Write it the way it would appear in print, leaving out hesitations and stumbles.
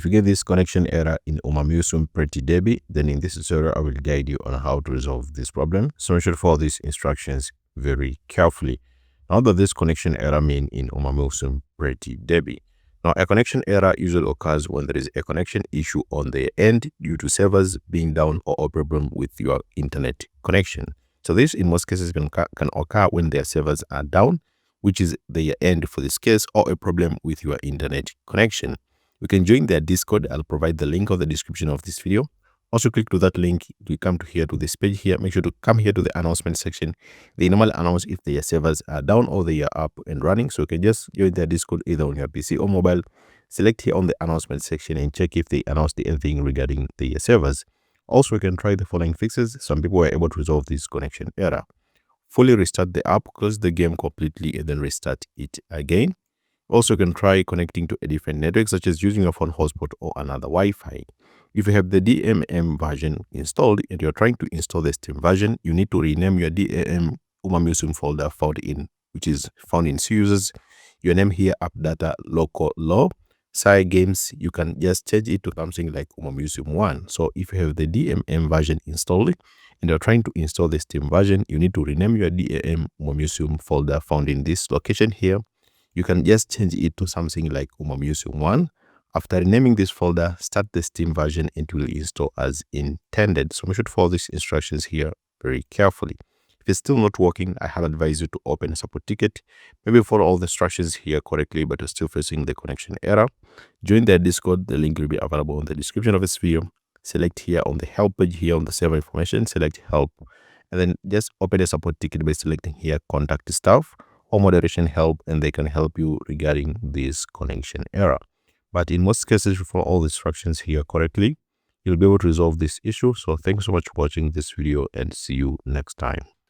If you get this connection error in Umamusume Pretty Derby, then in this tutorial, I will guide you on how to resolve this problem. So make sure to follow these instructions very carefully. Now that this connection error mean in Umamusume Pretty Derby. Now, a connection error usually occurs when there is a connection issue on the end due to servers being down or a problem with your internet connection. So this in most cases can occur when their servers are down, which is the end for this case, or a problem with your internet connection. You can join their Discord. I'll provide the link on the description of this video. Also click to that link to come to this page here. Make sure to come here to the announcement section. They normally announce if their servers are down or they are up and running. So you can just join their Discord either on your PC or mobile. Select here on the announcement section and check if they announced anything regarding the servers. Also, you can try the following fixes. Some people were able to resolve this connection error. Fully restart the app, close the game completely, and then restart it again. Also, you can try connecting to a different network, such as using your phone hotspot or another Wi-Fi. If you have the DMM version installed and you're trying to install the Steam version, you need to rename your DMM Umamusume folder which is found in C users. Your name here, AppData LocalLow Cygames. You can just change it to something like Umamusume 1. So if you have the DMM version installed and you're trying to install the Steam version, you need to rename your DMM Umamusume folder found in this location here. You can just change it to something like Umamusume 1. After renaming this folder, start the Steam version and it will install as intended. So make sure to follow these instructions here very carefully. If it's still not working, I highly advise you to open a support ticket. Maybe follow all the instructions here correctly, but you're still facing the connection error. Join their Discord. The link will be available in the description of this video. Select here on the help page here on the server information, select help, and then just open a support ticket by selecting here contact staff or moderation help, and they can help you regarding this connection error. But in most cases, if you follow all the instructions here correctly, you'll be able to resolve this issue. So thanks so much for watching this video and see you next time.